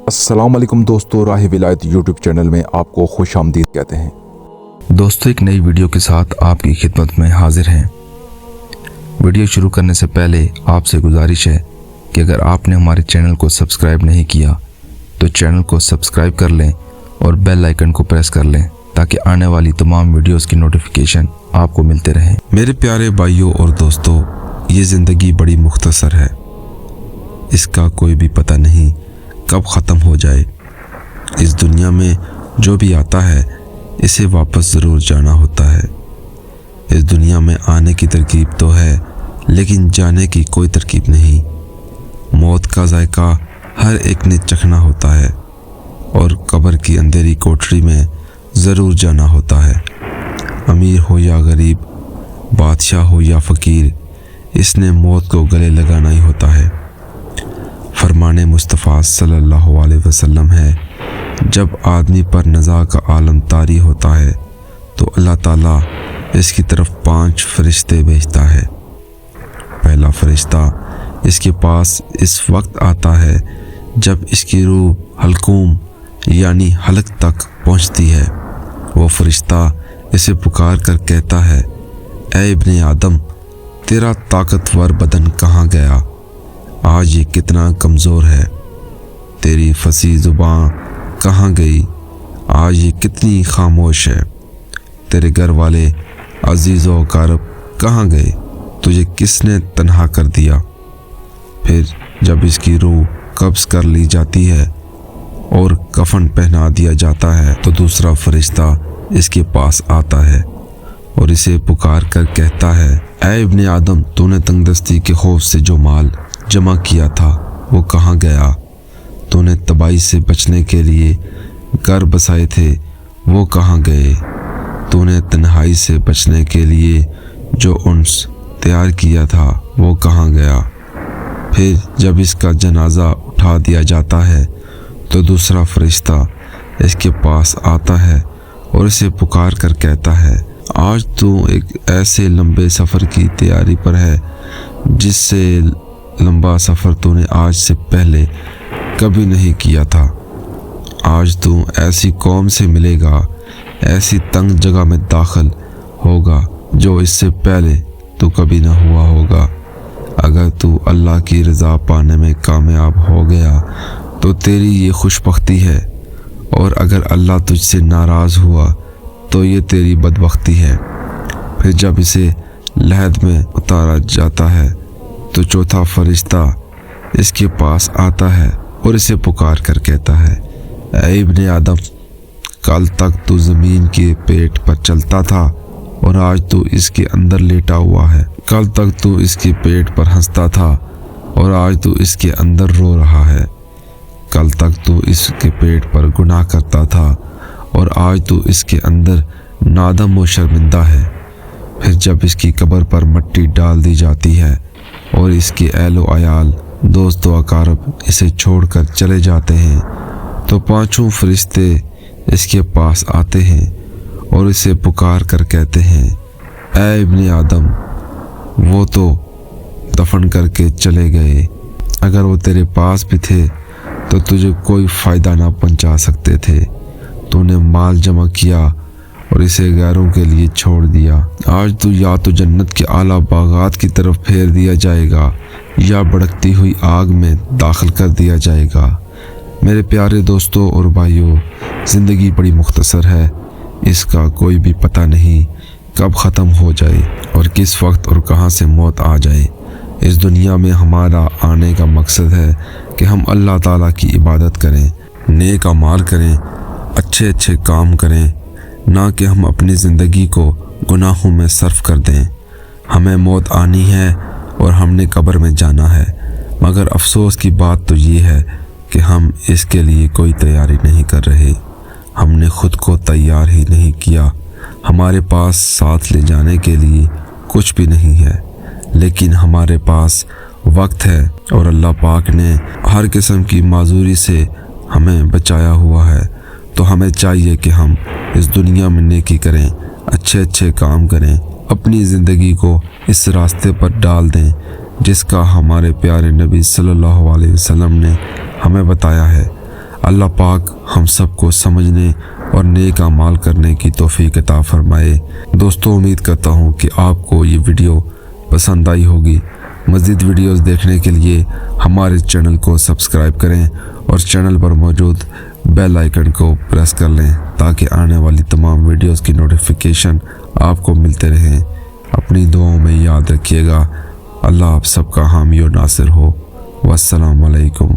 अस्सलाम वालेकुम दोस्तों, राह विलायत यूट्यूब चैनल में आपको खुश आमदीद कहते हैं। दोस्तों, एक नई वीडियो के साथ आपकी खिदमत में हाजिर हैं। वीडियो शुरू करने से पहले आपसे गुजारिश है कि अगर आपने हमारे चैनल को सब्सक्राइब नहीं किया तो चैनल को सब्सक्राइब कर लें और बेल आइकन को प्रेस कर लें ताकि आने वाली तमाम वीडियोस की नोटिफिकेशन आपको मिलते रहें। मेरे प्यारे भाइयों और दोस्तों, ये ज़िंदगी बड़ी मुख्तसर है, इसका कोई भी पता नहीं कब ख़त्म हो जाए। इस दुनिया में जो भी आता है इसे वापस ज़रूर जाना होता है। इस दुनिया में आने की तरकीब तो है लेकिन जाने की कोई तरकीब नहीं। मौत का जायका हर एक ने चखना होता है और कब्र की अंधेरी कोठरी में ज़रूर जाना होता है। अमीर हो या गरीब, बादशाह हो या फ़कीर, इसने मौत को गले लगाना ही होता है। फरमाने मुस्तफ़ा सल्लल्लाहु अलैहि वसल्लम है, जब आदमी पर नज़ा का आलम तारी होता है तो अल्लाह ताला इसकी तरफ 5 फरिश्ते भेजता है। पहला फरिश्ता इसके पास इस वक्त आता है जब इसकी रूह हलकूम यानी हलक तक पहुंचती है। वो फरिश्ता इसे पुकार कर कहता है, ऐ इब्ने आदम, तेरा ताकतवर बदन कहाँ गया? आज ये कितना कमज़ोर है। तेरी फसी ज़ुबान कहाँ गई? आज ये कितनी खामोश है। तेरे घर वाले अजीज़ व अकारब कहाँ गए? तुझे किसने तन्हा कर दिया? फिर जब इसकी रूह कब्ज़ कर ली जाती है और कफन पहना दिया जाता है तो दूसरा फरिश्ता इसके पास आता है और इसे पुकार कर कहता है, ऐ इब्ने आदम, तूने तंगदस्ती के खौफ से जो माल जमा किया था वो कहाँ गया? तूने तबाही से बचने के लिए घर बसाए थे वो कहाँ गए? तूने तन्हाई से बचने के लिए जो उन्स तैयार किया था वो कहाँ गया? फिर जब इसका जनाजा उठा दिया जाता है तो दूसरा फरिश्ता इसके पास आता है और इसे पुकार कर कहता है, आज तू एक ऐसे लंबे सफ़र की तैयारी पर है जिससे लंबा सफ़र तूने आज से पहले कभी नहीं किया था। आज तू ऐसी कौम से मिलेगा, ऐसी तंग जगह में दाखिल होगा जो इससे पहले तू कभी ना हुआ होगा। अगर तू अल्लाह की रज़ा पाने में कामयाब हो गया तो तेरी ये खुशबख्ती है, और अगर अल्लाह तुझसे नाराज़ हुआ तो ये तेरी बदबख्ती है। फिर जब इसे लहद में उतारा जाता है तो चौथा फरिश्ता इसके पास आता है और इसे पुकार कर कहता है, ऐ इब्ने आदम, कल तक तू ज़मीन के पेट पर चलता था और आज तू इसके अंदर लेटा हुआ है। कल तक तू इसके पेट पर हंसता था और आज तू इसके अंदर रो रहा है। कल तक तू इसके पेट पर गुनाह करता था और आज तू इसके अंदर नादम व शर्मिंदा है। फिर जब इसकी कब्र पर मट्टी डाल दी जाती है और इसके अहलो अयाल, दोस्त व अकारब इसे छोड़कर चले जाते हैं तो 5 फरिश्ते इसके पास आते हैं और इसे पुकार कर कहते हैं, ऐ इब्ने आदम, वो तो दफन करके चले गए। अगर वो तेरे पास भी थे तो तुझे कोई फ़ायदा ना पहुंचा सकते थे। तूने माल जमा किया और इसे गैरों के लिए छोड़ दिया। आज तू या तो जन्नत के आला बागात की तरफ फेर दिया जाएगा या भड़कती हुई आग में दाखिल कर दिया जाएगा। मेरे प्यारे दोस्तों और भाइयों, ज़िंदगी बड़ी मुख्तसर है, इसका कोई भी पता नहीं कब ख़त्म हो जाए और किस वक्त और कहाँ से मौत आ जाए। इस दुनिया में हमारा आने का मकसद है कि हम अल्लाह ताला की इबादत करें, नेक अमाल करें, अच्छे अच्छे काम करें, ना कि हम अपनी ज़िंदगी को गुनाहों में सर्फ कर दें। हमें मौत आनी है और हमने कब्र में जाना है, मगर अफसोस की बात तो ये है कि हम इसके लिए कोई तैयारी नहीं कर रहे। हमने ख़ुद को तैयार ही नहीं किया। हमारे पास साथ ले जाने के लिए कुछ भी नहीं है, लेकिन हमारे पास वक्त है और अल्लाह पाक ने हर किस्म की माजूरी से हमें बचाया हुआ है। तो हमें चाहिए कि हम इस दुनिया में नेकी करें, अच्छे अच्छे काम करें, अपनी ज़िंदगी को इस रास्ते पर डाल दें जिसका हमारे प्यारे नबी सल्लल्लाहु अलैहि वसल्लम ने हमें बताया है। اللہ پاک ہم سب کو سمجھنے اور نیک اعمال کرنے کی توفیق عطا فرمائے۔ دوستو، امید کرتا ہوں کہ آپ کو یہ ویڈیو پسند آئی ہوگی۔ مزید ویڈیوز دیکھنے کے لیے ہمارے چینل کو سبسکرائب کریں اور چینل پر موجود بیل آئیکن کو پریس کر لیں تاکہ آنے والی تمام ویڈیوز کی نوٹیفیکیشن آپ کو ملتے رہیں۔ اپنی دعاؤں میں یاد رکھیے گا۔ اللہ آپ سب کا حامی و ناصر ہو۔ والسلام علیکم۔